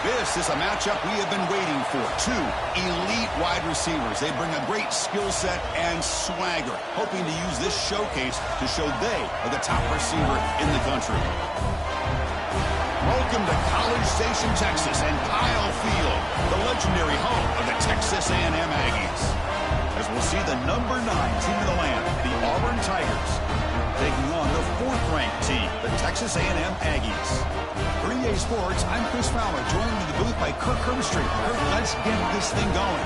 This is a matchup we have been waiting for. Two elite wide receivers. They bring a great skill set and swagger, hoping to use this showcase to show they are the top receiver in the country. Welcome to College Station, Texas, and Kyle Field, the legendary home of the Texas A&M Aggies. As we'll see the number 9 team in the land, the Auburn Tigers, taking on the 4th-ranked team, the Texas A&M Aggies. For EA Sports, I'm Chris Fowler, joined in the booth by Kirk Herbstreit. Kirk, let's get this thing going.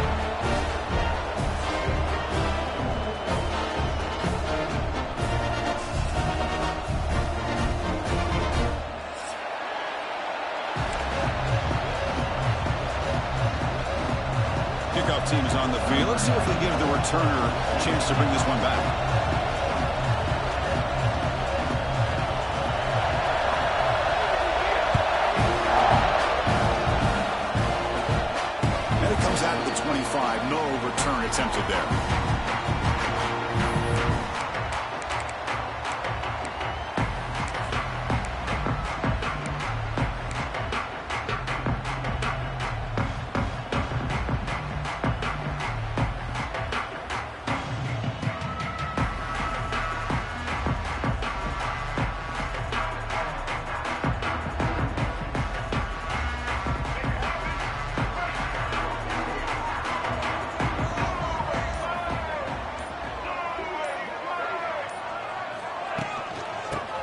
Kickoff team is on the field. Let's see if they give the returner a chance to bring this one back. Out of the 25, no return attempted there.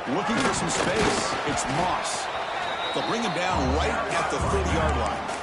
Looking for some space, it's Moss. They'll bring him down right at the 30-yard line.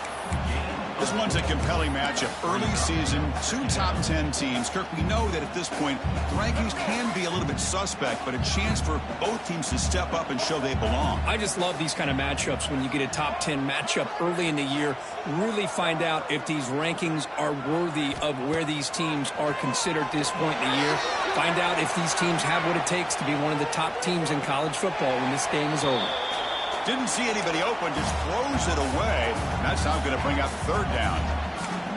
This one's a compelling matchup. Early season, 2 top 10 teams. Kirk, we know that at this point, the rankings can be a little bit suspect, but a chance for both teams to step up and show they belong. I just love these kind of matchups when you get a top 10 matchup early in the year. Really find out if these rankings are worthy of where these teams are considered at this point in the year. Find out if these teams have what it takes to be one of the top teams in college football when this game is over. Didn't see anybody open, just throws it away. That's how I'm going to bring up 3rd down.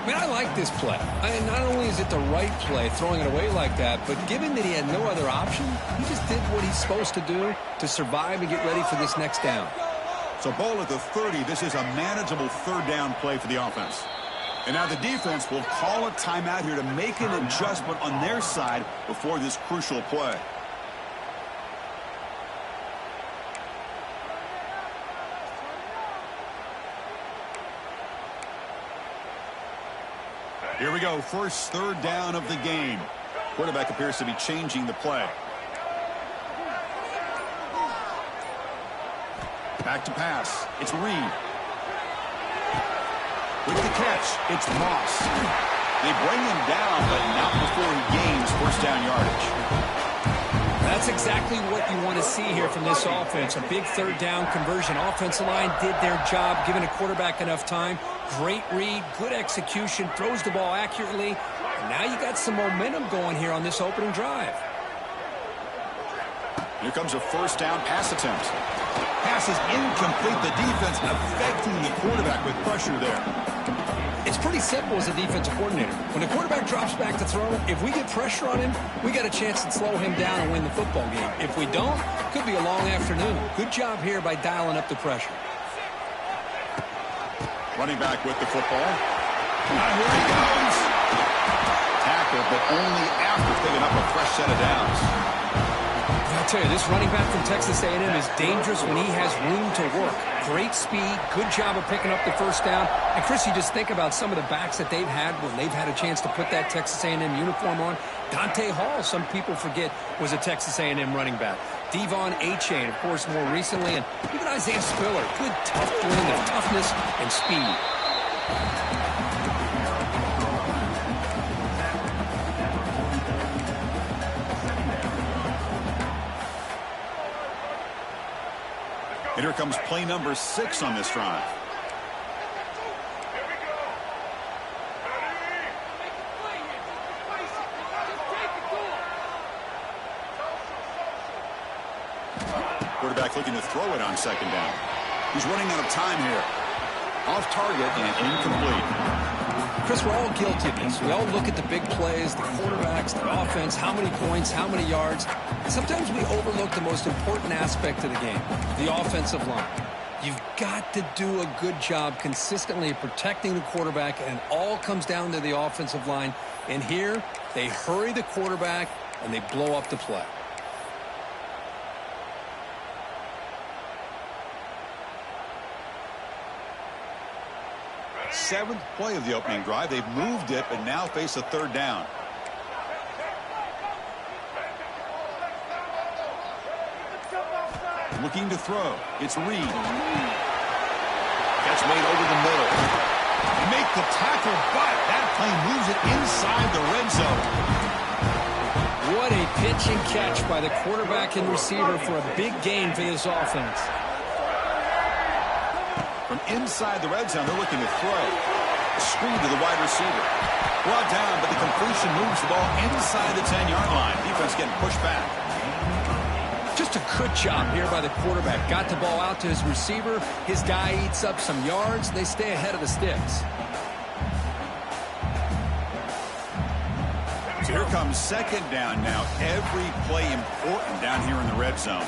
Man, I like this play. Not only is it the right play, throwing it away like that, but given that he had no other option, he just did what he's supposed to do to survive and get ready for this next down. So ball at the 30. This is a manageable 3rd down play for the offense. And now the defense will call a timeout here to make an adjustment on their side before this crucial play. Here we go, first 3rd down of the game. Quarterback appears to be changing the play. Back to pass. It's Reed. With the catch, it's Moss. They bring him down, but not before he gains 1st down yardage. That's exactly what you want to see here from this offense. A big 3rd down conversion. Offensive line did their job, giving a quarterback enough time. Great read, good execution, throws the ball accurately. And now you got some momentum going here on this opening drive. Here comes a 1st down pass attempt. Pass is incomplete. The defense affecting the quarterback with pressure there. It's pretty simple as a defensive coordinator. When the quarterback drops back to throw, if we get pressure on him, we got a chance to slow him down and win the football game. If we don't, could be a long afternoon. Good job here by dialing up the pressure. Running back with the football. Now here he goes. Tackle, but only after picking up a fresh set of downs. I tell you, this running back from Texas A&M is dangerous when he has room to work. Great speed, good job of picking up the 1st down. And, Chris, you just think about some of the backs that they've had when they've had a chance to put that Texas A&M uniform on. Dante Hall, some people forget, was a Texas A&M running back. Devon Achane, of course, more recently. And even Isaiah Spiller, good tough blend of toughness and speed. And here comes play number 6 on this drive. Quarterback looking to throw it on 2nd down. He's running out of time here. Off target and incomplete. Chris, we're all guilty of this. We all look at the big plays, the quarterbacks, the offense, how many points, how many yards. Sometimes we overlook the most important aspect of the game, the offensive line. You've got to do a good job consistently protecting the quarterback, and it all comes down to the offensive line. And here, they hurry the quarterback, and they blow up the play. Seventh play of the opening drive. They've moved it, but now face a third down. Looking to throw. It's Reed. Gets made over the middle. They make the tackle, but that play moves it inside the red zone. What a pitch and catch by the quarterback and receiver for a big gain for this offense. From inside the red zone, they're looking to throw. A screen to the wide receiver. Brought down, but the completion moves the ball inside the 10-yard line. Defense getting pushed back. Just a good job here by the quarterback. Got the ball out to his receiver. His guy eats up some yards. They stay ahead of the sticks. So here comes second down now. Every play important down here in the red zone.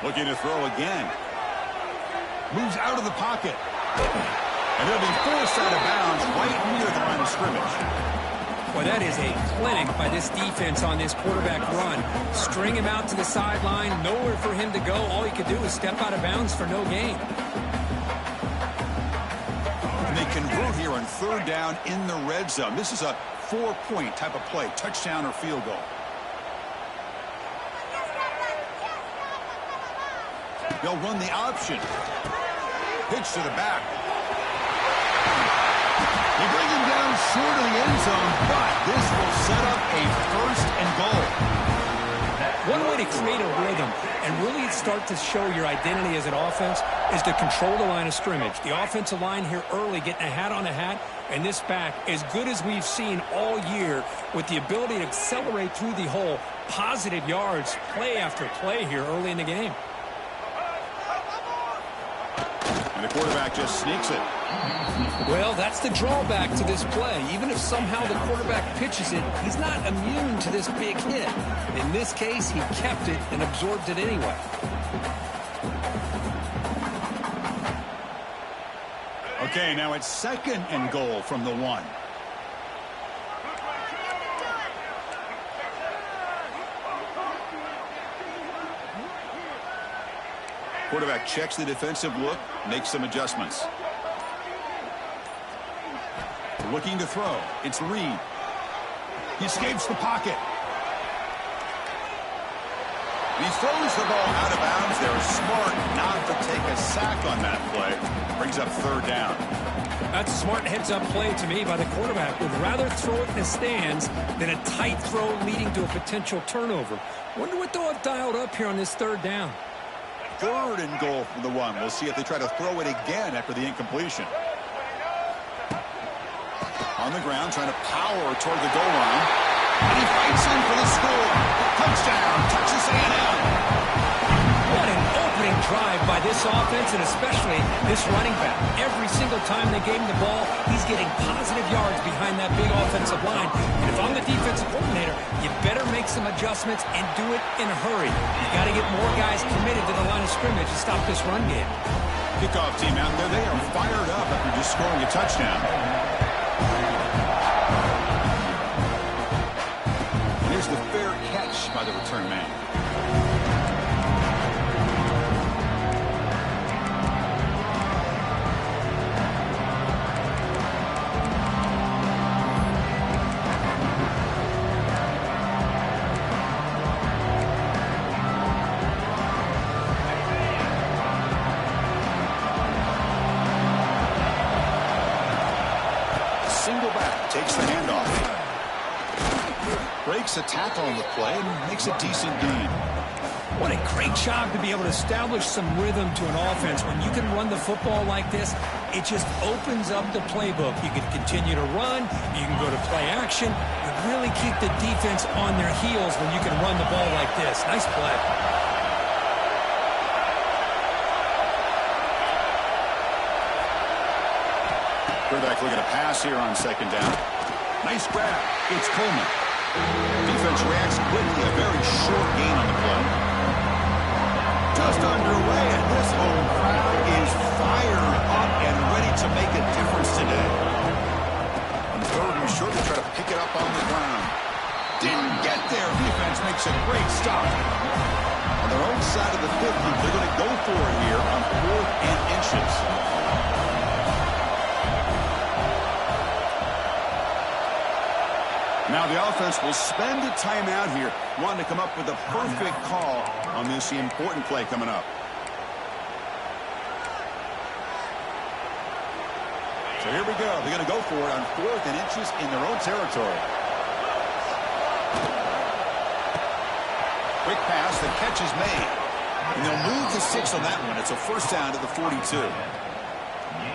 Looking to throw again. Moves out of the pocket. And they'll be forced out of bounds right near the line of scrimmage. Well, that is a clinic by this defense on this quarterback run. String him out to the sideline. Nowhere for him to go. All he could do is step out of bounds for no gain. And they convert here on third down in the red zone. This is a 4-point type of play. Touchdown or field goal. They'll run the option. Pitch to the back. They bring him down short of the end zone, but this will set up a first and goal. One way to create a rhythm and really start to show your identity as an offense is to control the line of scrimmage. The offensive line here early getting a hat on a hat, and this back as good as we've seen all year with the ability to accelerate through the hole. Positive yards, play after play here early in the game. And the quarterback just sneaks it. Well, that's the drawback to this play. Even if somehow the quarterback pitches it, he's not immune to this big hit. In this case, he kept it and absorbed it anyway. Okay, now it's second and goal from the 1. Quarterback checks the defensive look, makes some adjustments. Looking to throw. It's Reed. He escapes the pocket. He throws the ball out of bounds. They're smart not to take a sack on that play. Brings up third down. That's a smart heads-up play to me by the quarterback. Would rather throw it in the stands than a tight throw leading to a potential turnover. Wonder what they'll have dialed up here on this third down. Third and goal from the 1. We'll see if they try to throw it again after the incompletion. On the ground, trying to power toward the goal line. And he fights in for the score. Touchdown, Texas A&M. What an opening drive by this offense, and especially this running back. Every single time they gave him the ball, he's getting positive yards behind that big offensive line. And if I'm the defensive coordinator, you better make some adjustments and do it in a hurry. You got to get more guys committed to the line of scrimmage to stop this run game. Kickoff team out there, they are fired up after just scoring a touchdown. Here's the fair catch by the return man. Single back, takes the handoff. Breaks a tackle on the play and makes a decent gain. What a great job to be able to establish some rhythm to an offense. When you can run the football like this, it just opens up the playbook. You can continue to run. You can go to play action. You really keep the defense on their heels when you can run the ball like this. Nice play. Quarterback looking to pass here on second down. Nice grab. It's Coleman. Defense reacts quickly. A very short gain on the play. Just underway, and this home crowd is fired up and ready to make a difference today. On third and short, they try to pick it up on the ground. Didn't get there. Defense makes a great stop. On their own side of the 50, they're going to go for it here on 4th and inches. Now the offense will spend a timeout here, wanting to come up with a perfect call on this important play coming up. So here we go. They're going to go for it on 4th and inches in their own territory. Quick pass, the catch is made. And they'll move the 6 on that one. It's a first down to the 42.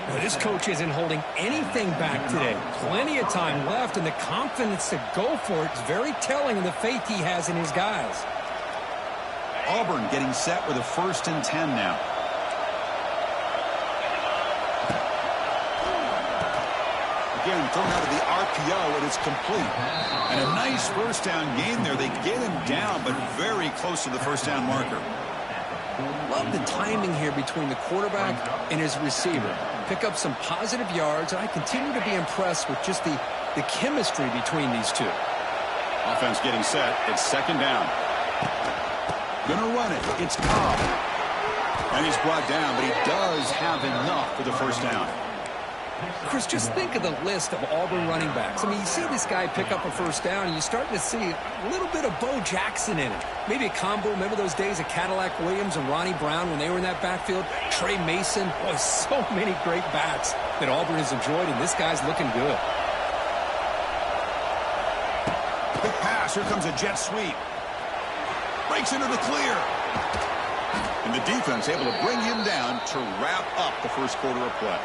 Well, this coach isn't holding anything back today. Plenty of time left, and the confidence to go for it is very telling of the faith he has in his guys. Auburn getting set with a 1st and 10 now. Again, thrown out of the RPO, and it's complete. And a nice first down gain there. They get him down, but very close to the first down marker. Love the timing here between the quarterback and his receiver. Pick up some positive yards, and I continue to be impressed with just the chemistry between these two. Offense getting set. It's 2nd down. Gonna run it. It's Cobb. And he's brought down, but he does have enough for the first down. Chris, just think of the list of Auburn running backs. I mean, you see this guy pick up a first down, and you're starting to see a little bit of Bo Jackson in it. Maybe a combo. Remember those days of Cadillac Williams and Ronnie Brown when they were in that backfield? Trey Mason. Boy, so many great backs that Auburn has enjoyed, and this guy's looking good. Quick pass. Here comes a jet sweep. Breaks into the clear. And the defense able to bring him down to wrap up the first quarter of play.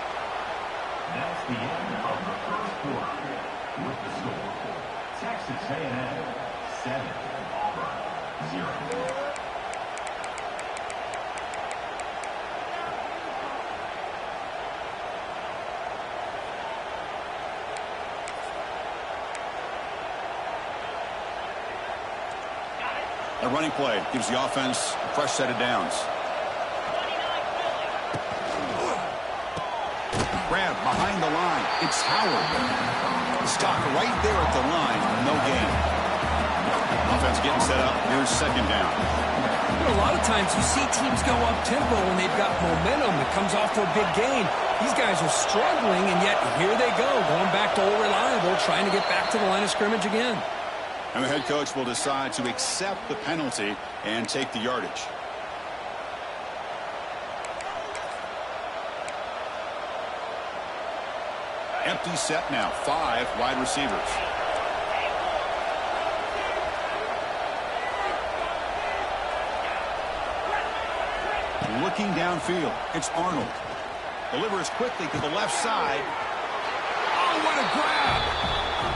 That's the end of the first quarter. With the score, Texas A&M 7, Auburn 0. A running play gives the offense a fresh set of downs. Grab behind the line. It's Howard. Stop right there at the line. No gain. Offense getting set up. Here's 2nd down. You know, a lot of times you see teams go up-tempo when they've got momentum that comes off for a big gain. These guys are struggling, and yet here they go, going back to old reliable, trying to get back to the line of scrimmage again. And the head coach will decide to accept the penalty and take the yardage. Empty set now. 5 wide receivers. Looking downfield. It's Arnold. Delivers quickly to the left side. Oh, what a grab!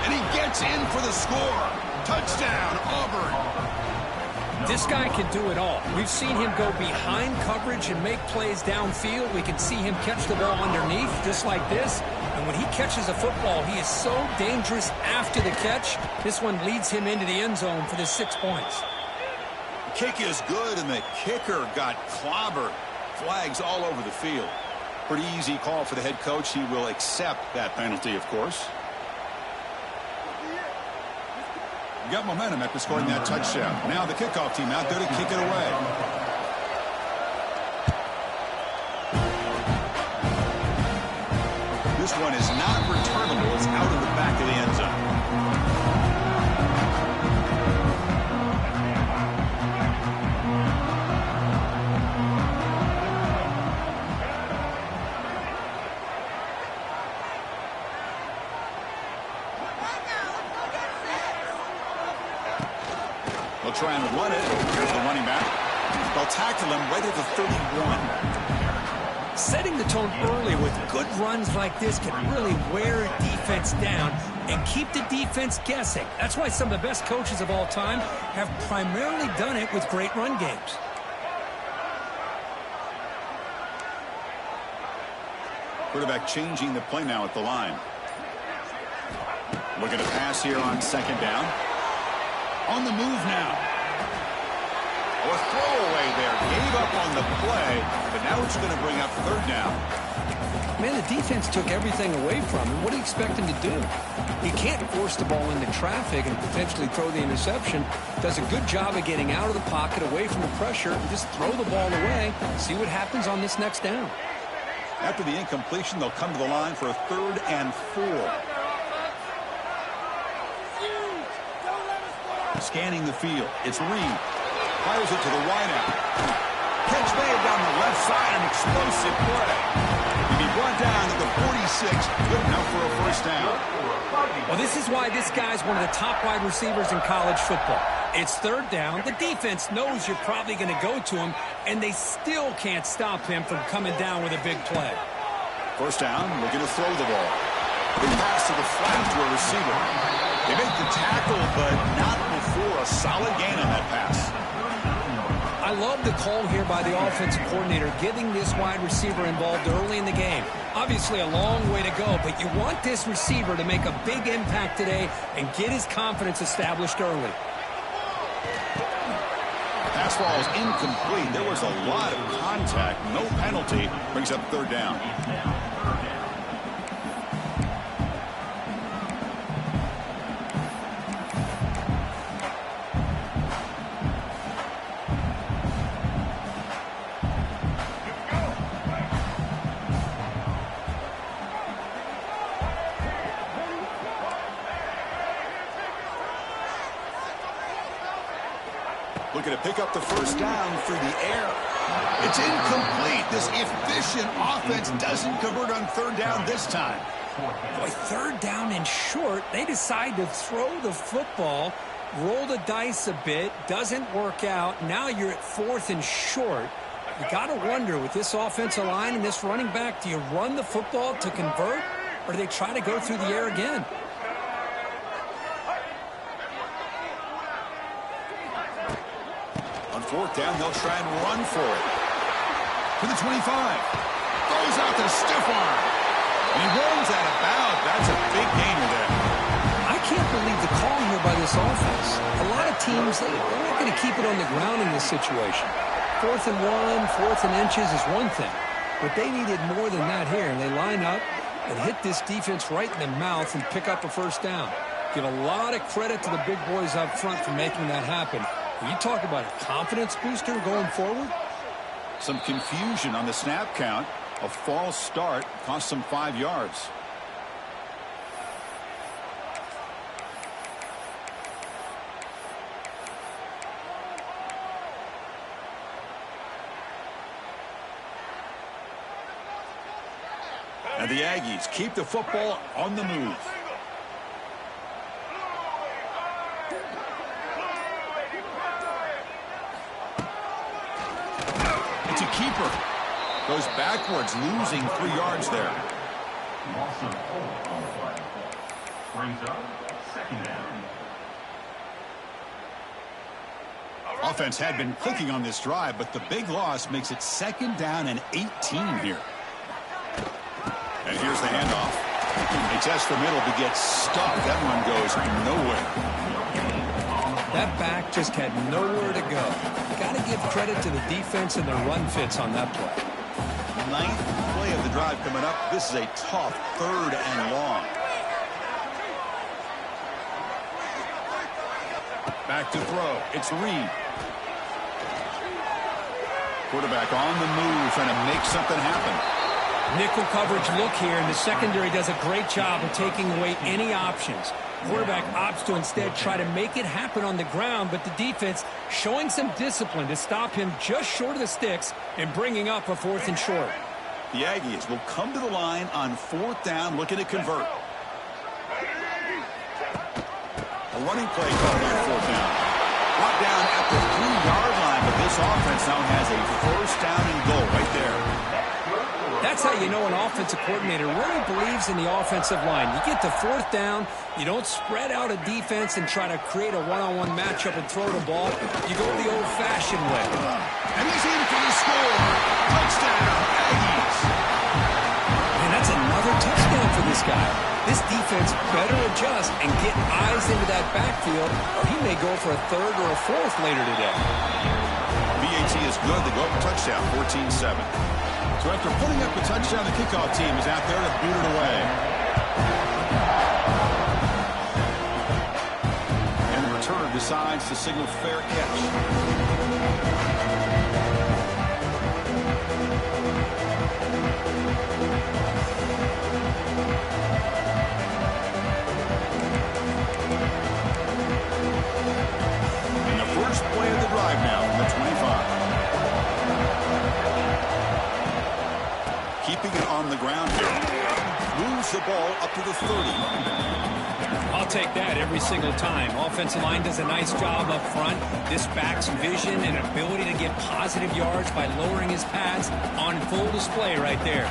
And he gets in for the score. Touchdown, Auburn. This guy can do it all. We've seen him go behind coverage and make plays downfield. We can see him catch the ball underneath just like this. And when he catches a football, he is so dangerous after the catch. This one leads him into the end zone for the 6 points. The kick is good, and the kicker got clobbered. Flags all over the field. Pretty easy call for the head coach. He will accept that penalty, of course. Got momentum after scoring that touchdown. Now the kickoff team out there to kick it away. This one is not returnable. It's out of the back of the end zone. They'll try and run it. Here's the running back. They'll tackle him right at the 31. Setting the tone early with good runs like this can really wear a defense down and keep the defense guessing. That's why some of the best coaches of all time have primarily done it with great run games. Quarterback changing the play now at the line. Looking to pass here on 2nd down. On the move now. Oh, a throwaway there. Gave up on the play, but now it's going to bring up third down. Man, the defense took everything away from him. What do you expect him to do? He can't force the ball into traffic and potentially throw the interception. Does a good job of getting out of the pocket, away from the pressure, and just throw the ball away. See what happens on this next down. After the incompletion, they'll come to the line for a 3rd and 4. Scanning the field. It's Reed. Fires it to the wideout. Catch made down the left side. An explosive play. He brought down at the 46. Good enough for a first down. Well, this is why this guy's one of the top wide receivers in college football. It's 3rd down. The defense knows you're probably going to go to him, and they still can't stop him from coming down with a big play. First down, looking to throw the ball. Big pass to the flat to a receiver. They make the tackle, but not before a solid gain on that pass. I love the call here by the offensive coordinator, getting this wide receiver involved early in the game. Obviously a long way to go, but you want this receiver to make a big impact today and get his confidence established early. Pass ball is incomplete. There was a lot of contact. No penalty. Brings up 3rd down. Looking to pick up the first down through the air. It's incomplete. This efficient offense doesn't convert on 3rd down this time. Boy, 3rd down and short. They decide to throw the football, roll the dice a bit, doesn't work out. Now you're at 4th and short. You got to wonder, with this offensive line and this running back, do you run the football to convert, or do they try to go through the air again? On 4th down, they'll try and run for it. To the 25. Throws out the stiff arm. And he rolls out of bounds. That's a big gainer there. I can't believe the call here by this offense. A lot of teams, they're not going to keep it on the ground in this situation. 4th and 1, 4th and inches is one thing. But they needed more than that here. And they line up and hit this defense right in the mouth and pick up a first down. Give a lot of credit to the big boys up front for making that happen. When you talk about a confidence booster going forward. Some confusion on the snap count. A false start cost them 5 yards. And the Aggies keep the football on the move. It's a keeper. Goes backwards, losing 3 yards there. Loss of 4 on the play. Brings up 2nd down. Offense had been clicking on this drive, but the big loss makes it 2nd down and 18 here. And here's the handoff. He tests the middle to get stuck. That one goes nowhere. That back just had nowhere to go. Got to give credit to the defense and their run fits on that play. 9th play of the drive coming up. This is a tough 3rd and long. Back to throw. It's Reed. Quarterback on the move, trying to make something happen. Nickel coverage look here, and the secondary does a great job of taking away any options. Quarterback opts to instead try to make it happen on the ground, but the defense showing some discipline to stop him just short of the sticks and bringing up a 4th and short. The Aggies will come to the line on 4th down, looking to convert. A running play called on 4th down. Brought down at the 3-yard line, but this offense now has a 1st down and goal right there. That's how you know an offensive coordinator really believes in the offensive line. You get to 4th down, you don't spread out a defense and try to create a one-on-one matchup and throw the ball. You go the old-fashioned way. And he's in for the score. Touchdown, Aggies. And that's another touchdown for this this guy. This defense better adjust and get eyes into that backfield, or he may go for a third or a fourth later today. BAT is good. They go up a touchdown, 14-7. So after putting up a touchdown, the kickoff team is out there to boot it away. And the return decides to signal fair catch. Play of the drive now from the 25. Keeping it on the ground here. Moves the ball up to the 30. I'll take that every single time. Offensive line does a nice job up front. This back's vision and ability to get positive yards by lowering his pads on full display right there.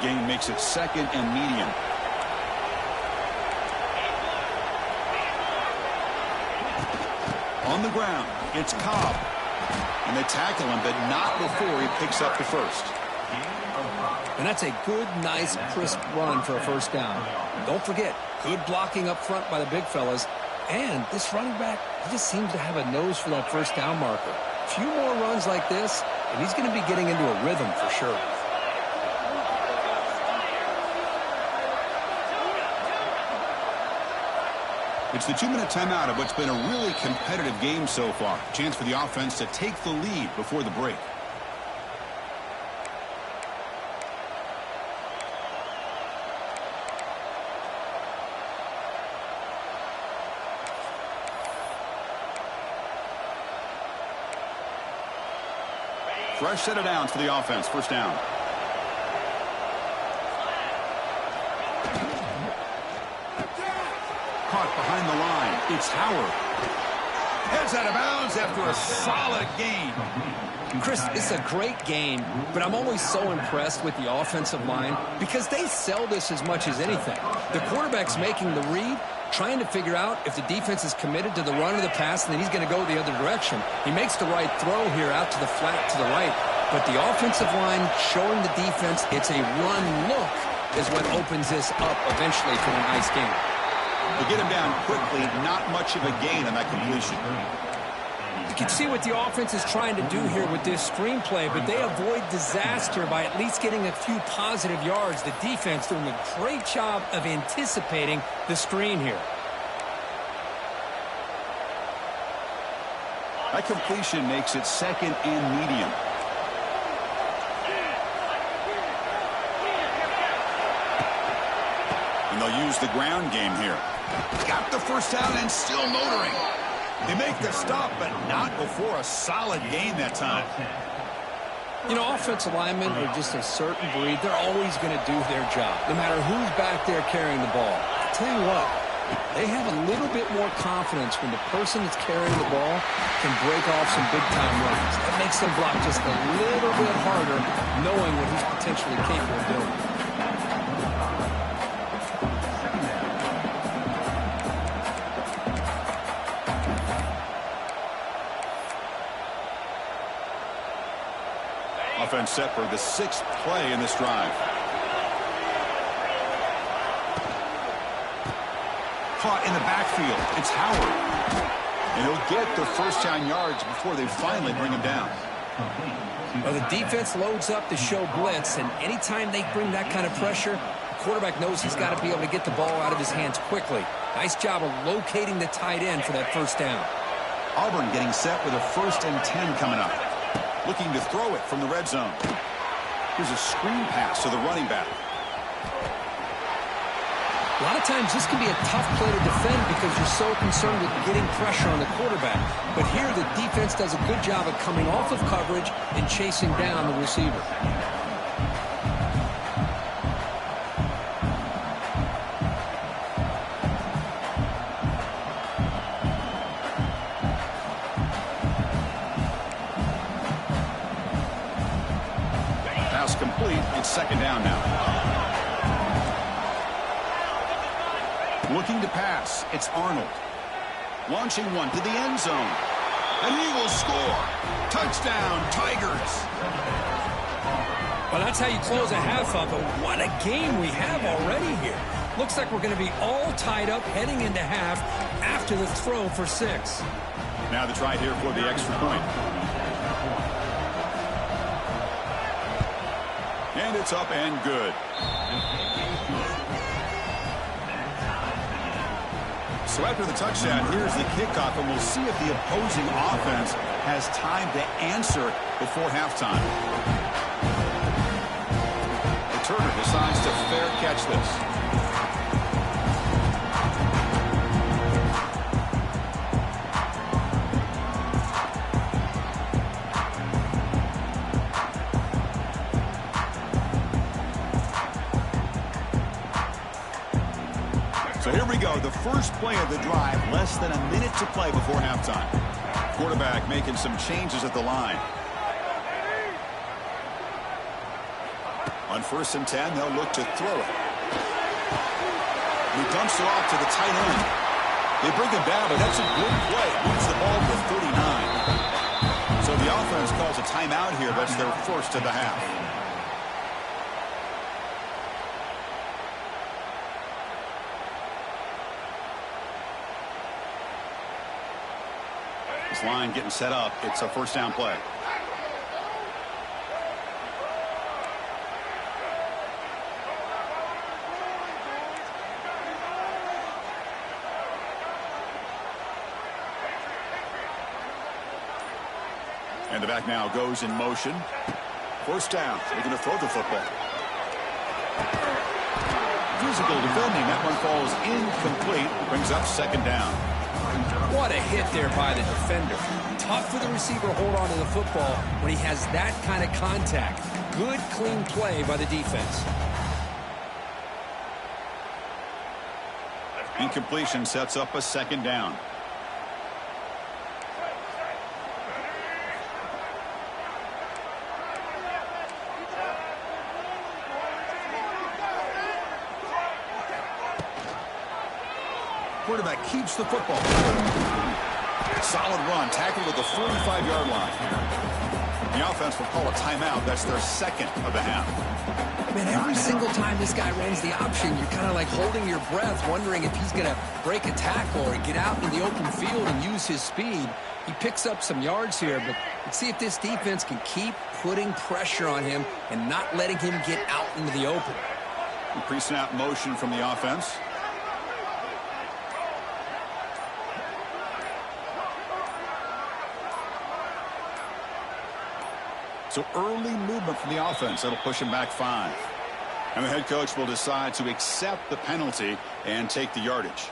Gain makes it second and medium. On the ground, it's Cobb. And they tackle him, but not before he picks up the first. And that's a good, nice, crisp run for a first down. Don't forget, good blocking up front by the big fellas. And this running back, he just seems to have a nose for that first down marker. A few more runs like this, and he's going to be getting into a rhythm for sure. It's the 2-minute timeout of what's been a really competitive game so far. Chance for the offense to take the lead before the break. Fresh set of downs for the offense. First down. Caught behind the line. It's Howard. Heads out of bounds after a solid gain. Chris, it's a great game, but I'm always so impressed with the offensive line because they sell this as much as anything. The quarterback's making the read, trying to figure out if the defense is committed to the run or the pass, and then he's going to go the other direction. He makes the right throw here out to the flat to the right, but the offensive line showing the defense it's a run look is what opens this up eventually for a nice game. They get him down quickly, not much of a gain on that completion. You can see what the offense is trying to do here with this screenplay, but they avoid disaster by at least getting a few positive yards. The defense doing a great job of anticipating the screen here. That completion makes it second and medium. And they'll use the ground game here. Got the first down and still motoring. They make the stop, but not before a solid gain that time. You know, offensive linemen are just a certain breed. They're always going to do their job, no matter who's back there carrying the ball. I'll tell you what, they have a little bit more confidence when the person that's carrying the ball can break off some big-time runs. That makes them block just a little bit harder, knowing what he's potentially capable of doing. Offense set for the 6th play in this drive. Caught in the backfield. It's Howard. And he'll get the first down yards before they finally bring him down. Well, the defense loads up to show blitz, and anytime they bring that kind of pressure, the quarterback knows he's got to be able to get the ball out of his hands quickly. Nice job of locating the tight end for that first down. Auburn getting set with a 1st and 10 coming up. Looking to throw it from the red zone. Here's a screen pass to the running back. A lot of times this can be a tough play to defend because you're so concerned with getting pressure on the quarterback. But here the defense does a good job of coming off of coverage and chasing down the receiver. Pass complete. It's second down now. Looking to pass. It's Arnold. Launching one to the end zone. And he will score. Touchdown, Tigers. Well, that's how you close a half up, but what a game we have already here. Looks like we're going to be all tied up heading into half after the throw for 6. Now the try here for the extra point. And it's up and good. So after the touchdown, here's the kickoff, and we'll see if the opposing offense has time to answer before halftime. Turner decides to fair catch this. So here we go, the first play of the drive, less than a minute to play before halftime. Quarterback making some changes at the line. On 1st and 10, they'll look to throw it. He dumps it off to the tight end. They bring him down, but that's a good play. Moves the ball to 39. So the offense calls a timeout here. That's their first of the half. This line getting set up. It's a first down play. And the back now goes in motion. First down. They're going to throw the football. Physical defending. That one falls incomplete. Brings up second down. What a hit there by the defender. Tough for the receiver to hold on to the football when he has that kind of contact. Good, clean play by the defense. Incompletion sets up a second down. Quarterback keeps the football. Solid run, tackled at the 45-yard line. The offense will call a timeout. That's their second of the half. Man, every single time this guy runs the option, you're kind of like holding your breath, wondering if he's going to break a tackle or get out in the open field and use his speed. He picks up some yards here, but let's see if this defense can keep putting pressure on him and not letting him get out into the open. Pre-snap motion from the offense. So early movement from the offense. That'll push him back 5. And the head coach will decide to accept the penalty and take the yardage.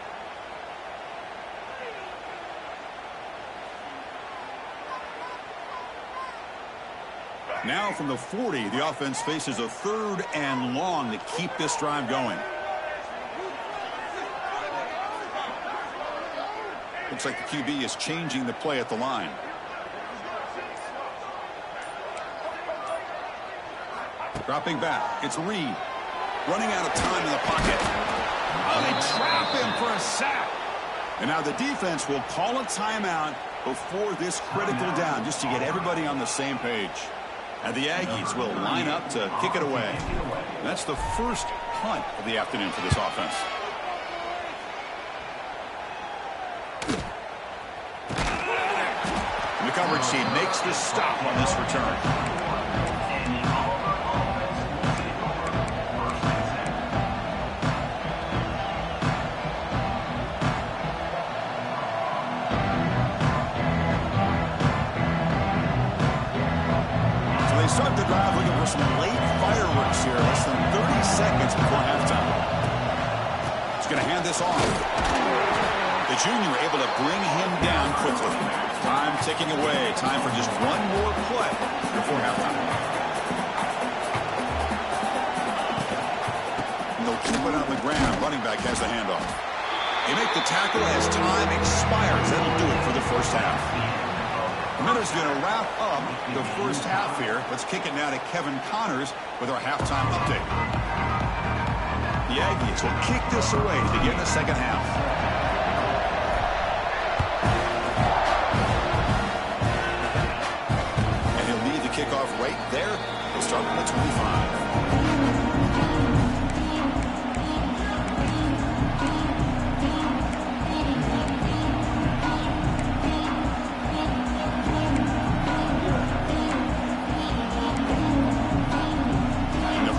Now from the 40, the offense faces a 3rd and long to keep this drive going. Looks like the QB is changing the play at the line. Dropping back. It's Reed. Running out of time in the pocket. Oh, they trap him for a sack. And now the defense will call a timeout before this critical down, just to get everybody on the same page. And the Aggies will line up to kick it away. That's the first punt of the afternoon for this offense. And the coverage team makes the stop on this return. Start the drive looking for some late fireworks here. Less than 30 seconds before halftime. He's going to hand this off. The junior able to bring him down quickly. Time ticking away. Time for just one more play before halftime. And they'll keep it on the ground. Running back has the handoff. They make the tackle as time expires. That'll do it for the first half. Miller's going to wrap up the first half here. Let's kick it now to Kevin Connors with our halftime update. The Aggies will kick this away to begin the second half. right there. We'll start from the 25.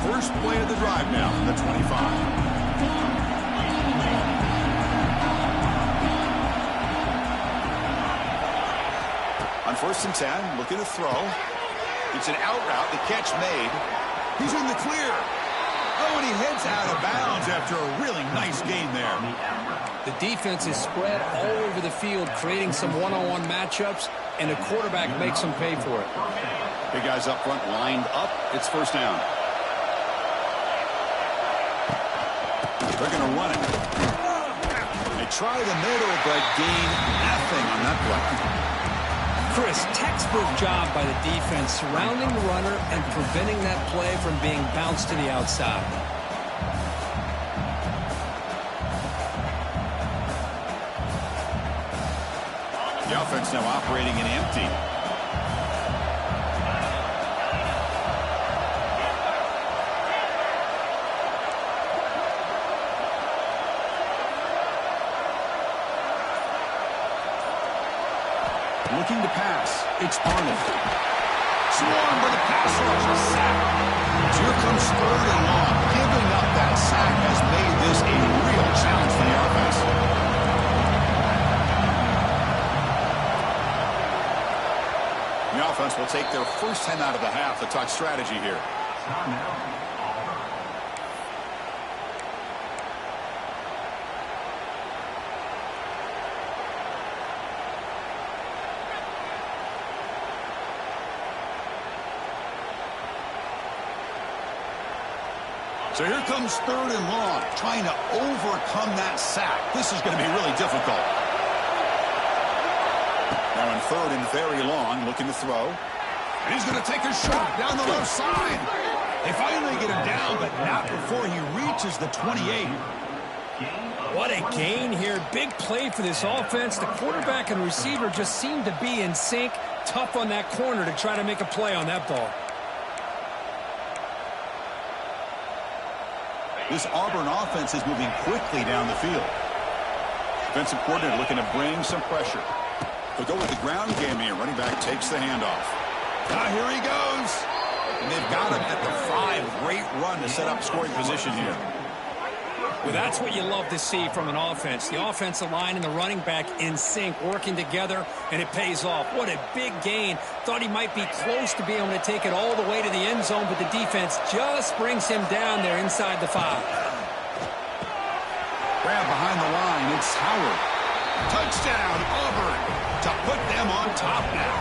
First play of the drive now from the 25. On 1st and 10, looking to throw. It's an out route, the catch made. He's in the clear. Oh, and he heads out of bounds after a really nice gain there. The defense is spread all over the field, creating some one-on-one matchups, and the quarterback makes them pay for it. Big guys up front lined up. It's 1st down. They're going to run it. They try the middle, but gain nothing on that play. Chris, textbook job by the defense, surrounding the runner and preventing that play from being bounced to the outside. The offense now operating in empty. Looking to pass. It's Arnold. Swarmed by the pass rush. A sack. So here comes 3rd and long. Giving up that sack has made this a real challenge for the offense. The offense will take their first 10 out of the half to talk strategy here. So here comes 3rd and long, trying to overcome that sack. This is going to be really difficult. Now in 3rd and very long, looking to throw. And he's going to take a shot down the left side. They finally get him down, but not before he reaches the 28. What a gain here. Big play for this offense. The quarterback and receiver just seem to be in sync. Tough on that corner to try to make a play on that ball. This Auburn offense is moving quickly down the field. Defensive coordinator looking to bring some pressure. They'll go with the ground game here. Running back takes the handoff. Now here he goes. And they've got him at the 5. Great run to set up scoring position here. Well, that's what you love to see from an offense. The offensive line and the running back in sync, working together, and it pays off. What a big gain. Thought he might be close to being able to take it all the way to the end zone, but the defense just brings him down there inside the 5. Grab behind the line. It's Howard. Touchdown, Auburn, to put them on top now.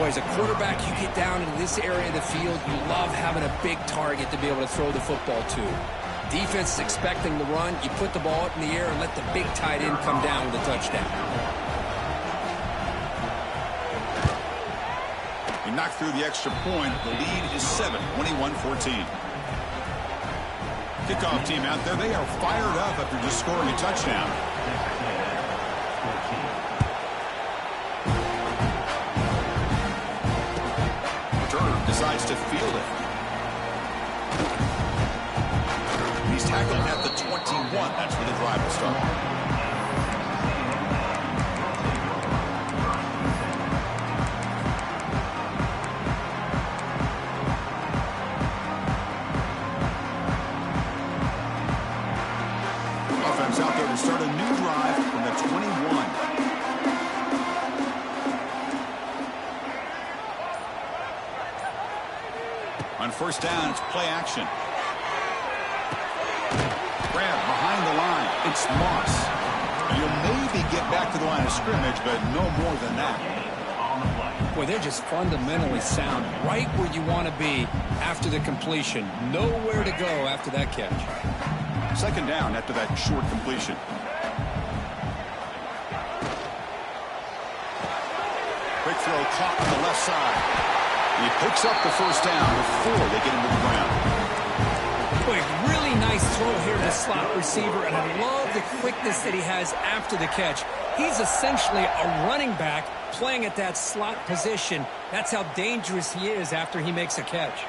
Boy, as a quarterback, you get down into this area of the field, you love having a big target to be able to throw the football to. Defense is expecting the run. You put the ball up in the air and let the big tight end come down with a touchdown. He knocked through the extra point. The lead is 7, 21-14. Kickoff team out there. They are fired up after just scoring a touchdown. Turner decides to field it. He's tackled at the 21. That's where the drive will start. Offense out there to start a new drive from the 21. On 1st down, it's play action. Grab behind the line. It's Moss. You'll maybe get back to the line of scrimmage, but no more than that. Boy, they're just fundamentally sound, right where you want to be after the completion. Nowhere to go after that catch. 2nd down after that short completion. Quick throw caught on the left side. He picks up the 1st down before they get him to the ground. Boy, really nice throw throw here to the slot receiver, and I love the quickness that he has after the catch. He's essentially a running back playing at that slot position. That's how dangerous he is after he makes a catch.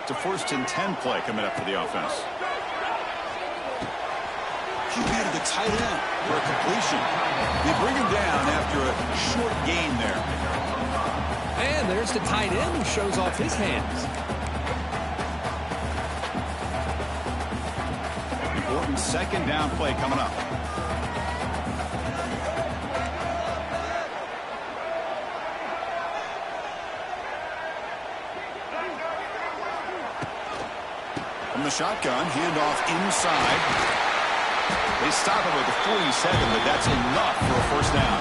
It's a 1st and 10 play coming up for the offense. He headed the tight end for a completion. They bring him down after a short gain there. And there's the tight end who shows off his hands. Important 2nd down play coming up. From the shotgun, handoff inside. They stop him at the 47, but that's enough for a 1st down.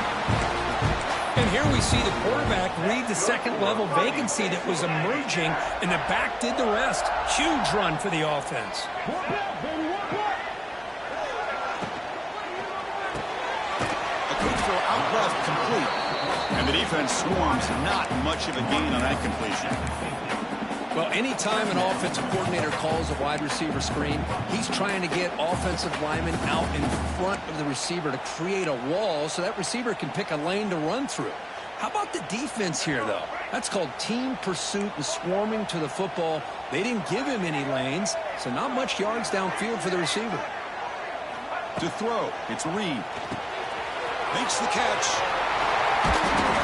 And here we see the quarterback read the 2nd-level vacancy that was emerging, and the back did the rest. Huge run for the offense. A quick throw out left, complete. And the defense swarms, not much of a gain on that completion. Well, anytime an offensive coordinator calls a wide receiver screen, he's trying to get offensive linemen out in front of the receiver to create a wall so that receiver can pick a lane to run through. How about the defense here, though? That's called team pursuit and swarming to the football. They didn't give him any lanes, so not much yards downfield for the receiver. To throw, it's Reed. Makes the catch.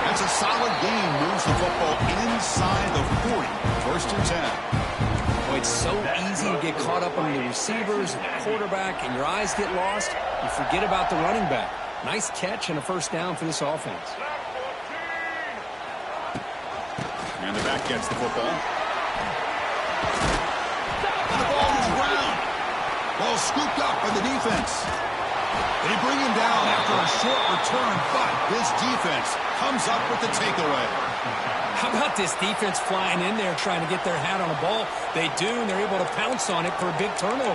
That's a solid gain. Moves the football inside the 40. 1st and 10. Oh, it's so easy to get caught up on the receivers and the quarterback, and your eyes get lost. You forget about the running back. Nice catch and a 1st down for this offense. And the back gets the football. And the ball is around. Ball scooped up by the defense. They bring him down after a short return, but this defense comes up with the takeaway. How about this defense flying in there trying to get their hat on a ball? They do, and they're able to pounce on it for a big turnover.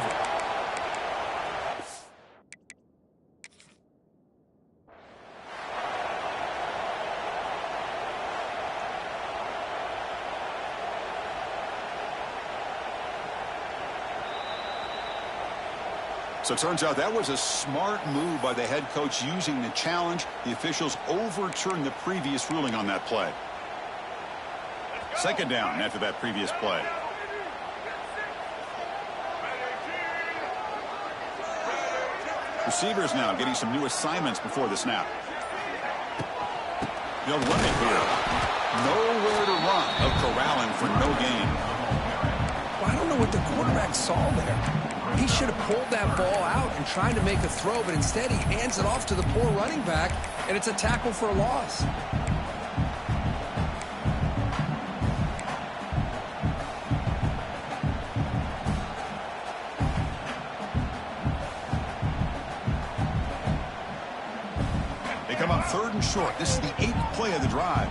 So it turns out that was a smart move by the head coach using the challenge. The officials overturned the previous ruling on that play. 2nd down after that previous play. Receivers now getting some new assignments before the snap. They'll run it here. Nowhere to run. Of corralling for no gain. Well, I don't know what the quarterback saw there. He should have pulled that ball out and tried to make a throw, but instead he hands it off to the poor running back, and it's a tackle for a loss. They come up 3rd and short. This is the 8th play of the drive.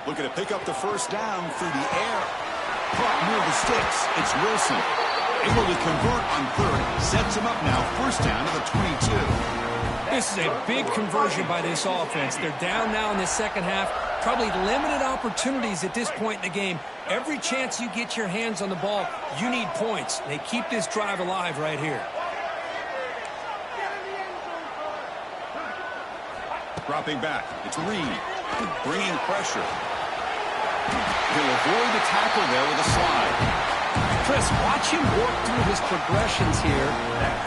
Looking to pick up the 1st down through the air. Caught near the sticks. It's Wilson. Able to convert on 3rd. Sets him up now. 1st down to the 22. This is a big conversion by this offense. They're down now in the 2nd half. Probably limited opportunities at this point in the game. Every chance you get your hands on the ball, you need points. They keep this drive alive right here. Dropping back. It's Reed. Bringing pressure. He'll avoid the tackle there with a slide. Chris, watch him work through his progressions here.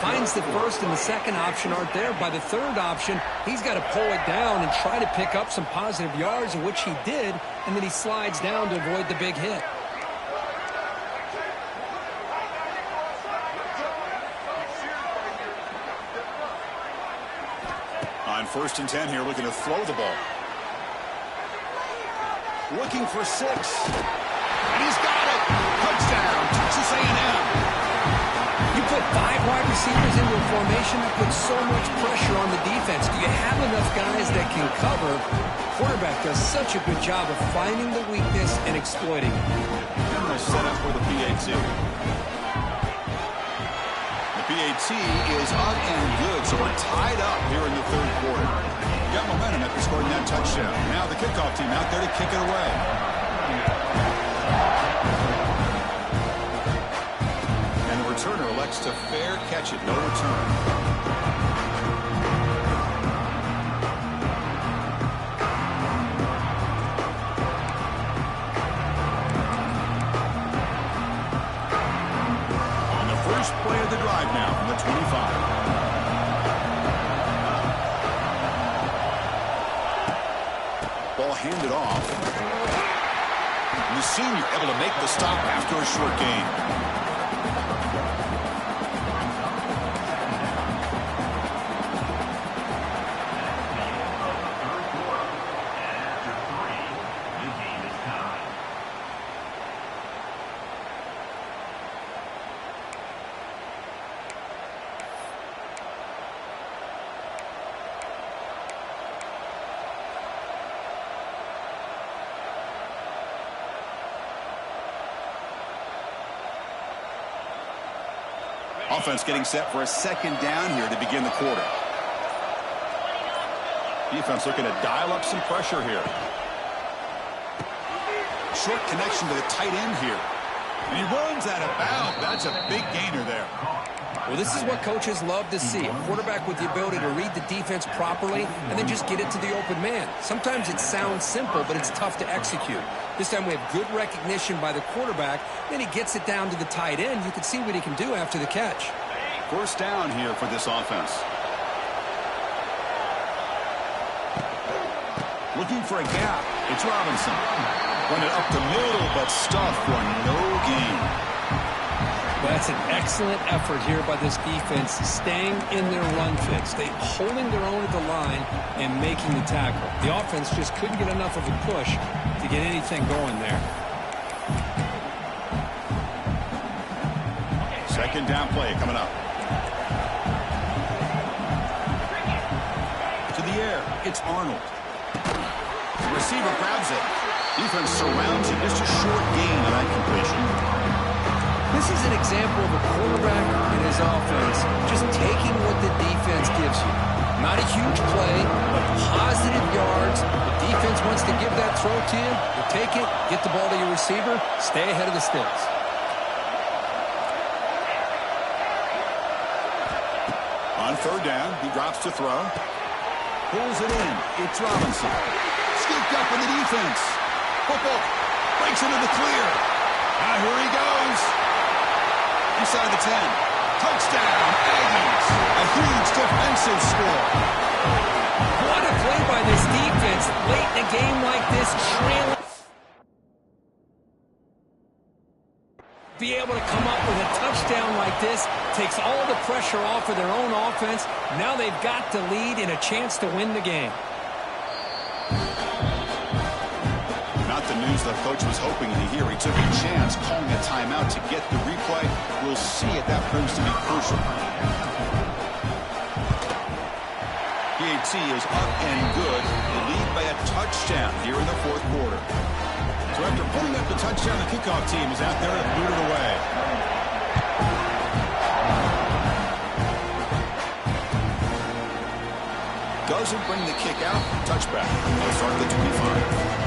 Finds the 1st and the 2nd option aren't there. By the 3rd option, he's got to pull it down and try to pick up some positive yards, in which he did, and then he slides down to avoid the big hit. On 1st and 10 here, looking to throw the ball. Looking for 6. And he's got it. Touchdown, Texas A&M. You put 5 wide receivers into a formation that puts so much pressure on the defense. Do you have enough guys that can cover? Quarterback does such a good job of finding the weakness and exploiting it. And the setup for the PAT. PAT is up and good, so we're tied up here in the third quarter. Got momentum after scoring that touchdown. Now the kickoff team out there to kick it away. And the returner elects to fair catch it, no return. First play of the drive now from the 25. Ball handed off. The senior able to make the stop after a short gain. Offense getting set for a second down here to begin the quarter. Defense looking to dial up some pressure here. Short connection to the tight end here. And he runs out of bounds. That's a big gainer there. Well, this is what coaches love to see. A quarterback with the ability to read the defense properly and then just get it to the open man. Sometimes it sounds simple, but it's tough to execute. This time we have good recognition by the quarterback. Then he gets it down to the tight end. You can see what he can do after the catch. First down here for this offense. Looking for a gap. It's Robinson. Run it up the middle, but stuffed for no gain. That's an excellent effort here by this defense, staying in their run fix. They holding their own at the line and making the tackle. The offense just couldn't get enough of a push to get anything going there. Second down play coming up. To the air, it's Arnold. The receiver grabs it. Defense surrounds him. Just a short gain on that completion. This is an example of a quarterback and his offense just taking what the defense gives you. Not a huge play, but positive yards. The defense wants to give that throw to you. You take it, get the ball to your receiver, stay ahead of the sticks. On third down, he drops to throw. Pulls it in. It's Robinson. Scooped up in the defense. Football breaks into the clear. Here he goes. Inside the 10. Touchdown, Aggies. A huge defensive score. What a play by this defense. Late in a game like this, trailing. Be able to come up with a touchdown like this takes all the pressure off of their own offense. Now they've got the lead and a chance to win the game. Not the news the coach was hoping to hear. He took a chance calling a timeout to get the replay. We'll see if that proves to be crucial. PAT is up and good. The lead by a touchdown here in the fourth quarter. So after putting up the touchdown, the kickoff team is out there to boot it away. Doesn't bring the kick out. Touchback. They'll start the 25.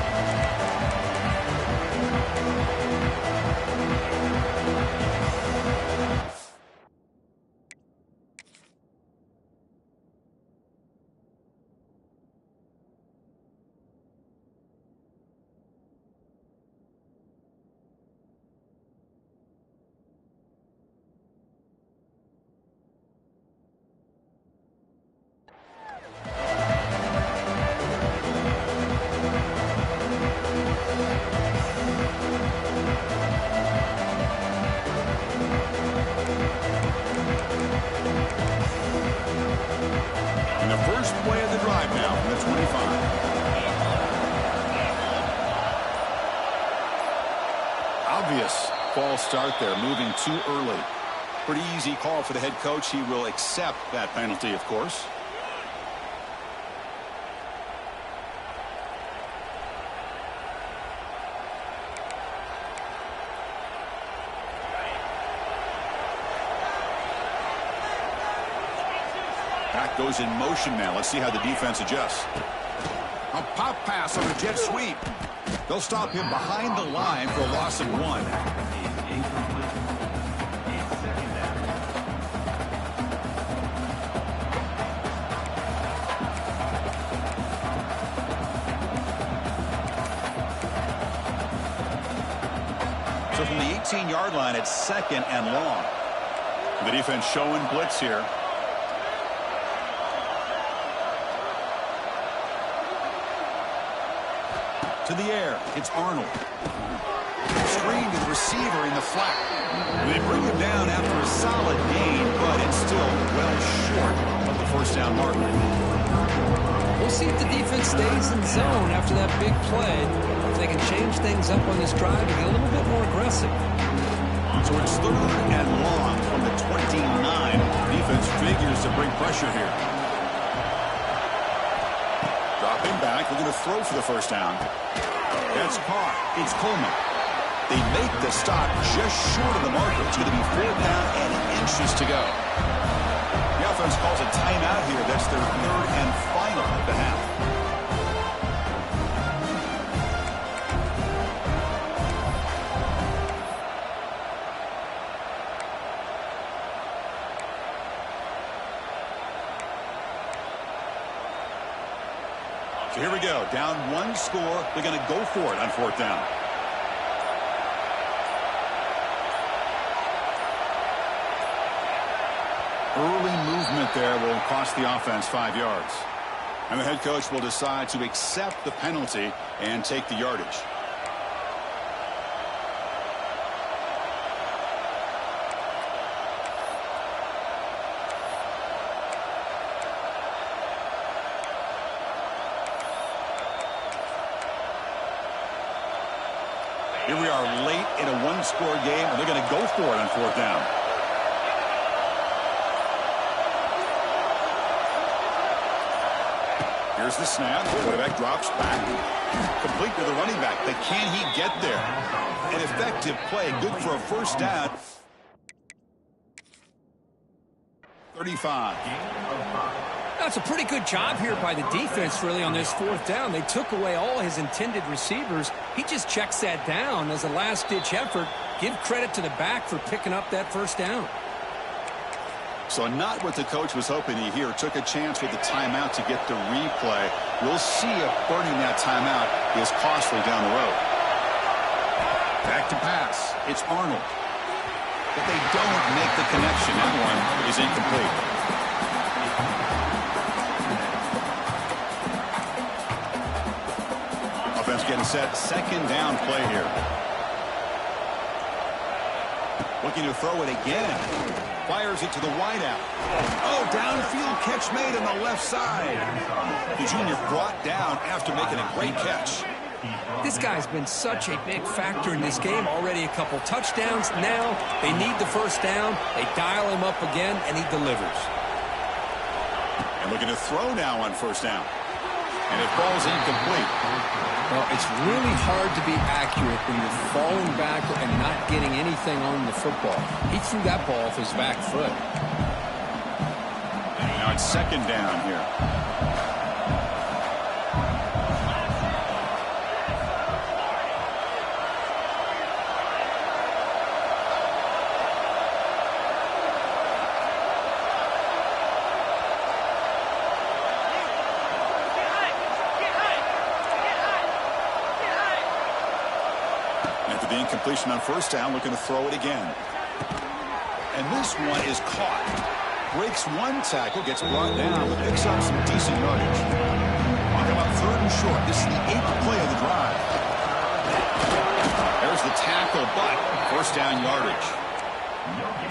False start there, moving too early. Pretty easy call for the head coach. He will accept that penalty, of course. Back goes in motion now. Let's see how the defense adjusts. A pop pass on the jet sweep. They'll stop him behind the line for a loss of 1. So from the 18-yard line, it's 2nd and long. The defense showing blitz here. To the air, it's Arnold. Screen to the receiver in the flat. They bring him down after a solid gain, but it's still well short of the first down marker. We'll see if the defense stays in zone after that big play. If they can change things up on this drive and get a little bit more aggressive. So it's 3rd and long from the 29. Defense figures to bring pressure here. Dropping back, looking to throw for the first down. That's caught. It's Coleman. They make the stop just short of the marker. It's going to be 4th down and inches to go. The offense calls a timeout here. That's their 3rd and final of the half. So here we go. Down 1 score. They're going to go for it on 4th down. Early movement there will cost the offense 5 yards. And the head coach will decide to accept the penalty and take the yardage. Here we are late in a 1-score game, and they're going to go for it on 4th down. Here's the snap. The quarterback drops back. Complete to the running back. But can he get there? An effective play. Good for a first down. 35. That's a pretty good job here by the defense, really, on this 4th down. They took away all his intended receivers. He just checks that down as a last-ditch effort. Give credit to the back for picking up that first down. So not what the coach was hoping to hear. Took a chance with the timeout to get the replay. We'll see if burning that timeout is costly down the road. Back to pass. It's Arnold. But they don't make the connection. That one is incomplete. Offense getting set. 2nd down play here. Looking to throw it again. Fires it to the wideout. Oh, downfield catch made on the left side. The junior brought down after making a great catch. This guy's been such a big factor in this game. Already a couple touchdowns. Now they need the first down. They dial him up again, and he delivers. And looking to throw now on 1st down. And it falls incomplete. Well, it's really hard to be accurate when you're falling back and not getting anything on the football. He threw that ball off his back foot. Now it's 2nd down here. The incompletion on 1st down, looking to throw it again. And this one is caught. Breaks 1 tackle, gets brought down, but picks up some decent yardage. How about 3rd and short? This is the 8th play of the drive. There's the tackle, but first down yardage.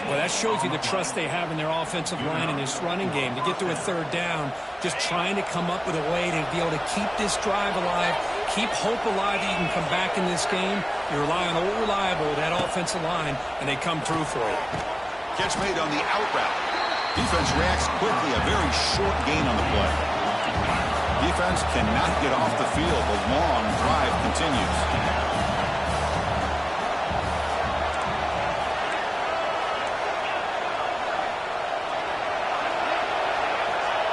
Well, that shows you the trust they have in their offensive line in this running game. To get to a 3rd down, just trying to come up with a way to be able to keep this drive alive, keep hope alive that you can come back in this game. You rely on old reliable, that offensive line, and they come through for you. Catch made on the out route. Defense reacts quickly, a very short gain on the play. Defense cannot get off the field. The long drive continues.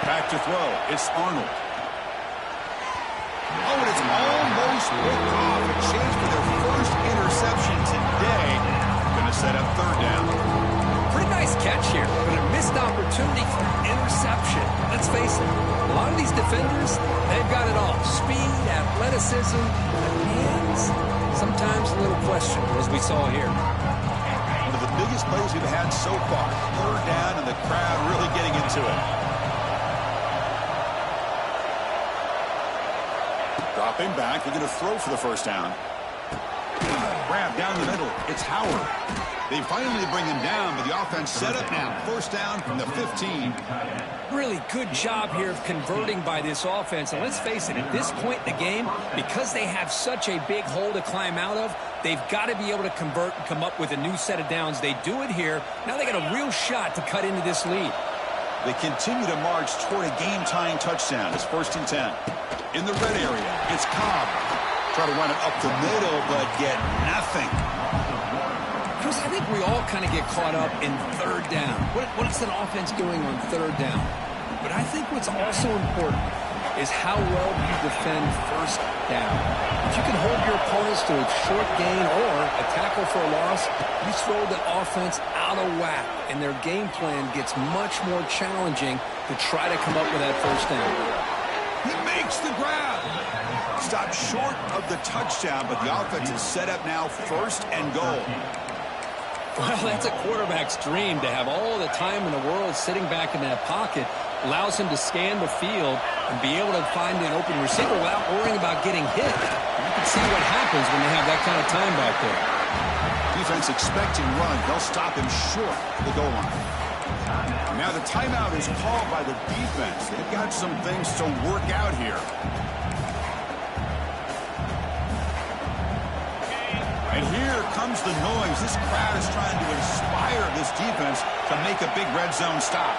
Back to throw. It's Arnold. Oh, and it's almost picked off. A chance for their first interception today. Going to set up third down. Pretty nice catch here, but a missed opportunity for interception. Let's face it, a lot of these defenders, they've got it all. Speed, athleticism, hands, sometimes a little questionable, as we saw here. One of the biggest plays we've had so far. Third down, and the crowd really getting into it. Dropping back, they're going to throw for the first down. Grab down the middle. It's Howard. They finally bring him down, but the offense set up now. First down from the 15. Really good job here of converting by this offense. And let's face it, at this point in the game, because they have such a big hole to climb out of, they've got to be able to convert and come up with a new set of downs. They do it here. Now they got a real shot to cut into this lead. They continue to march toward a game-tying touchdown. It's 1st and 10. In the red area, it's Cobb. Try to run it up the middle, but get nothing. Chris, I think we all kind of get caught up in third down. What's an offense doing on third down? But I think what's also important is how well you defend first down. If you can hold your opponents to a short gain or a tackle for a loss, you throw the offense out of whack, and their game plan gets much more challenging to try to come up with that first down. He makes the grab. Stopped short of the touchdown, but the offense is set up now, 1st and goal. Well, that's a quarterback's dream to have all the time in the world sitting back in that pocket. Allows him to scan the field and be able to find an open receiver without worrying about getting hit. You can see what happens when they have that kind of time back there. Defense expecting run. They'll stop him short of the goal line. Now the timeout is called by the defense. They've got some things to work out here. And here comes the noise. This crowd is trying to inspire this defense to make a big red zone stop.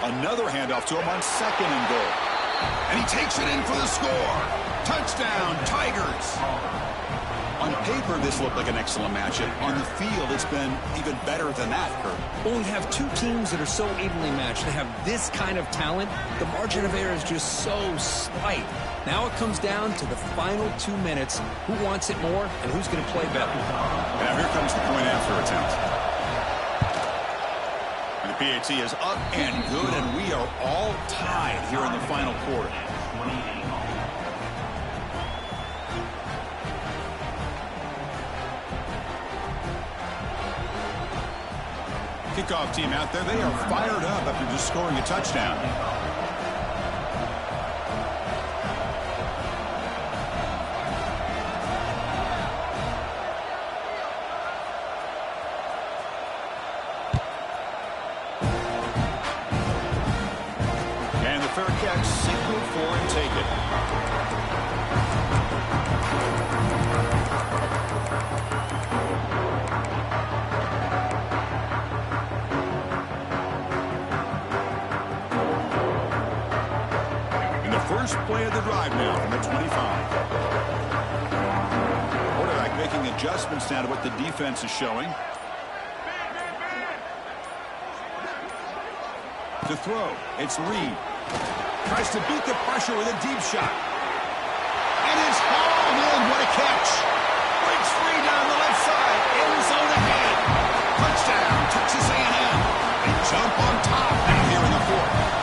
Another handoff to him on 2nd and goal. And he takes it in for the score. Touchdown, Tigers. On paper, this looked like an excellent matchup. On the field, it's been even better than that, Kurt. When we have two teams that are so evenly matched, they have this kind of talent, the margin of error is just so slight. Now it comes down to the final 2 minutes. Who wants it more and who's going to play better? Now here comes the point after attempt. And the PAT is up and good, and we are all tied here in the final quarter. Kickoff team out there, they are fired up after just scoring a touchdown. And the fair catch, signal for and take it. First play of the drive now from the 25. Quarterback making adjustments now to what the defense is showing. To throw, it's Reed. Tries to beat the pressure with a deep shot. And it's hauled in. What a catch. Breaks free down the left side. End zone ahead. Touchdown, Texas A&M. They jump on top now here in the 4th.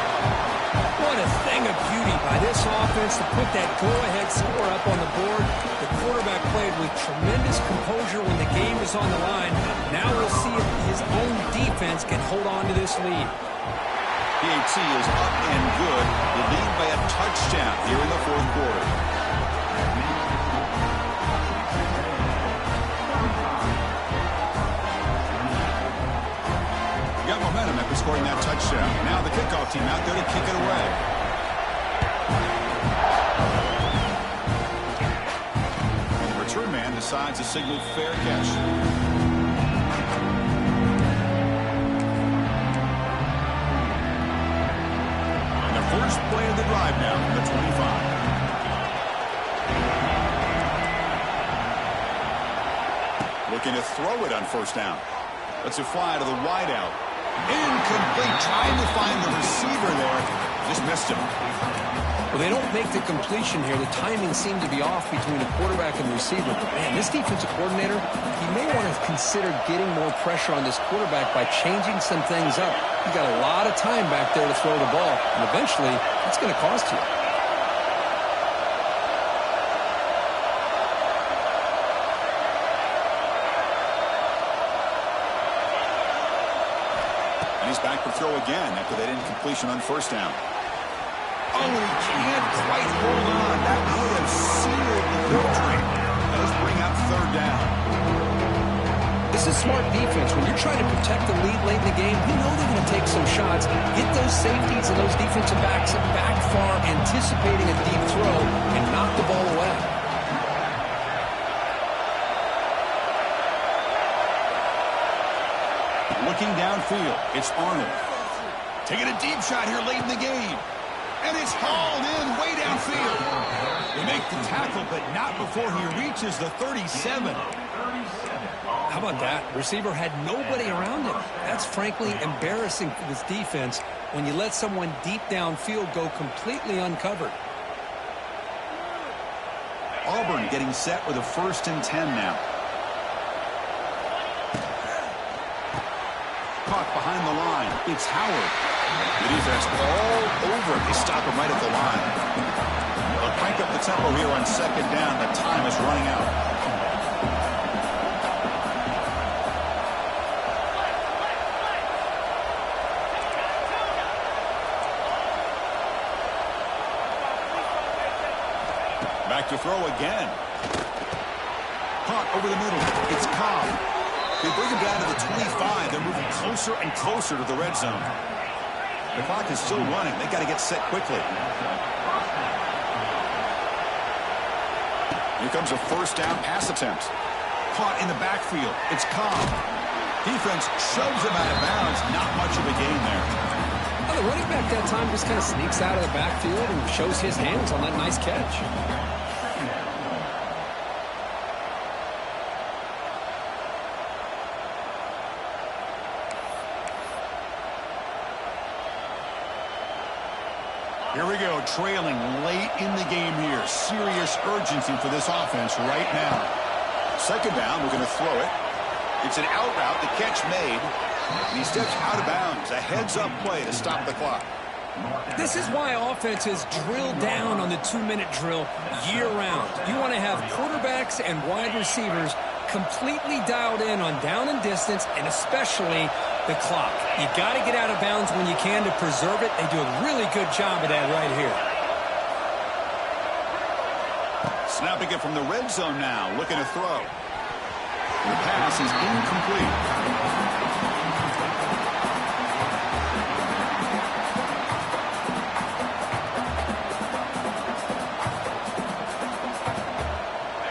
What a thing of beauty by this offense to put that go-ahead score up on the board. The quarterback played with tremendous composure when the game is on the line. Now we'll see if his own defense can hold on to this lead. PAT is up and good. The lead by a touchdown here in the 4th quarter. Got momentum after scoring that touchdown. Now the kickoff team out there to kick it away. And the return man decides to signal fair catch. And the first play of the drive now from the 25. Looking to throw it on first down. Let's it fly to the wideout. Incomplete. Trying to find the receiver there. Just missed him. Well, they don't make the completion here. The timing seemed to be off between the quarterback and the receiver. But, man, this defensive coordinator, he may want to consider getting more pressure on this quarterback by changing some things up. You've got a lot of time back there to throw the ball, and eventually it's going to cost you. And he's back to throw again after that incompletion on first down. Oh, he can't quite hold on. That would have sealed the victory. Let's bring up third down. This is smart defense. When you're trying to protect the lead late in the game, you know they're going to take some shots. Get those safeties and those defensive backs back far, anticipating a deep throw, and knock the ball away. Looking downfield, it's Arnold. Taking a deep shot here late in the game. And it's hauled in way downfield. They make the tackle, but not before he reaches the 37. How about that? Receiver had nobody around him. That's frankly embarrassing for this defense when you let someone deep downfield go completely uncovered. Auburn getting set with a 1st and 10 now. Caught behind the line. It's Howard. The defense all over it. They stop him right at the line. They'll crank up the tempo here on 2nd down. The time is running out. Back to throw again. Caught over the middle. It's Cobb. They bring him down to the 25. They're moving closer and closer to the red zone. The clock is still running. They got to get set quickly. Here comes a 1st down pass attempt. Caught in the backfield. It's Cobb. Defense shoves him out of bounds. Not much of a gain there. Well, the running back that time just kind of sneaks out of the backfield and shows his hands on that nice catch. Here we go, trailing late in the game here. Serious urgency for this offense right now. 2nd down, we're going to throw it. It's an out route, the catch made. And he steps out of bounds. A heads-up play to stop the clock. This is why offenses drill down on the 2-minute drill year-round. You want to have quarterbacks and wide receivers completely dialed in on down and distance, and especially the clock. You got to get out of bounds when you can to preserve it. They do a really good job of that right here. Snapping it from the red zone now, looking to throw. The pass is incomplete.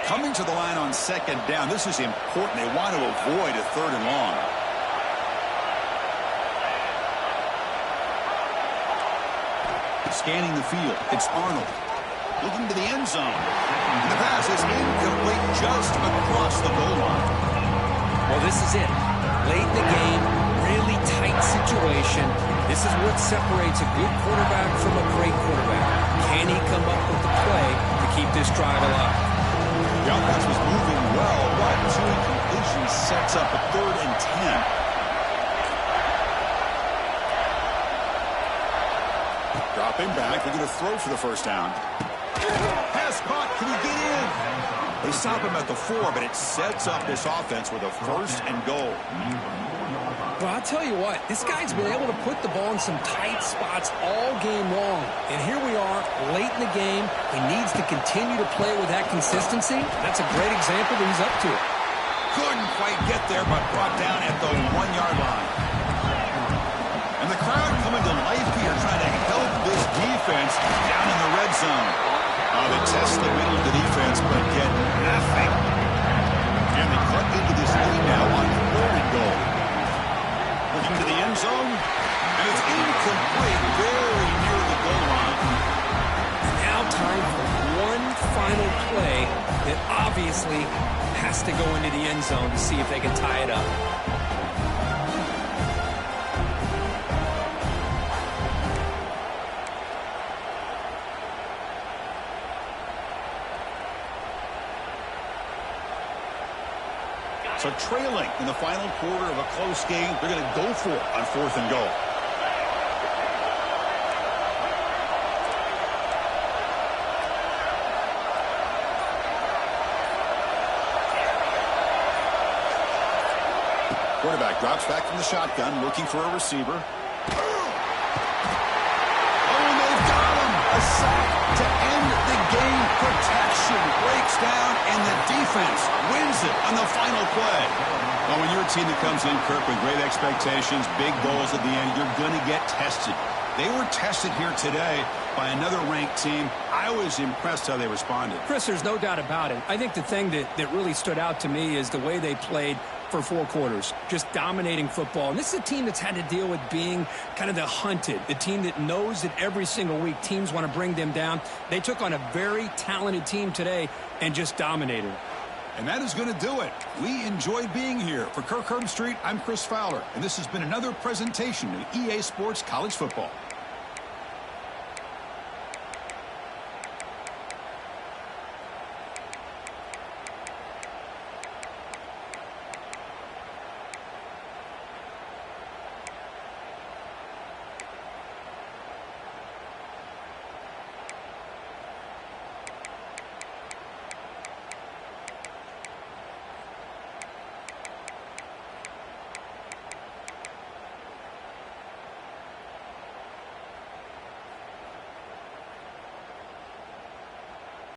Coming to the line on 2nd down. This is important. They want to avoid a 3rd and long. Scanning the field. It's Arnold. Looking to the end zone. And the pass is incomplete just across the goal line. Well, this is it. Late in the game, really tight situation. This is what separates a good quarterback from a great quarterback. Can he come up with the play to keep this drive alive? The offense was moving well, but 2 incompletions sets up a 3rd and 10. Dropping back, they're going to throw for the 1st down. Pass caught, can he get in? They stop him at the 4, but it sets up this offense with a 1st and goal. Well, I'll tell you what, this guy's been able to put the ball in some tight spots all game long. And here we are, late in the game. He needs to continue to play with that consistency. That's a great example that he's up to it. Couldn't quite get there, but brought down at the 1-yard line. And the crowd coming to life here, trying to help this defense down in the red zone. They test the middle of the defense, but get nothing. And they cut into this lead now on 3rd and goal. Looking to the end zone, and it's incomplete, very near the goal line. Now time for one final play that obviously obviously has to go into the end zone to see if they can tie it up. So trailing in the final quarter of a close game, they're going to go for it on 4th and goal. Quarterback drops back from the shotgun, looking for a receiver. Oh, and they've got him! A sack to end the game. Protection breaks down, and the defense wins it on the final play. Well, when you're a team that comes in, Kirk, with great expectations, big goals at the end, you're going to get tested. They were tested here today by another ranked team. I was impressed how they responded. Chris, there's no doubt about it. I think the thing that really stood out to me is the way they played for 4 quarters, just dominating football. And this is a team that's had to deal with being kind of the hunted, the team that knows that every single week teams want to bring them down. They took on a very talented team today and just dominated. And that is going to do it. We enjoyed being here. For Kirk Herbstreit, I'm Chris Fowler, and this has been another presentation of EA Sports College Football.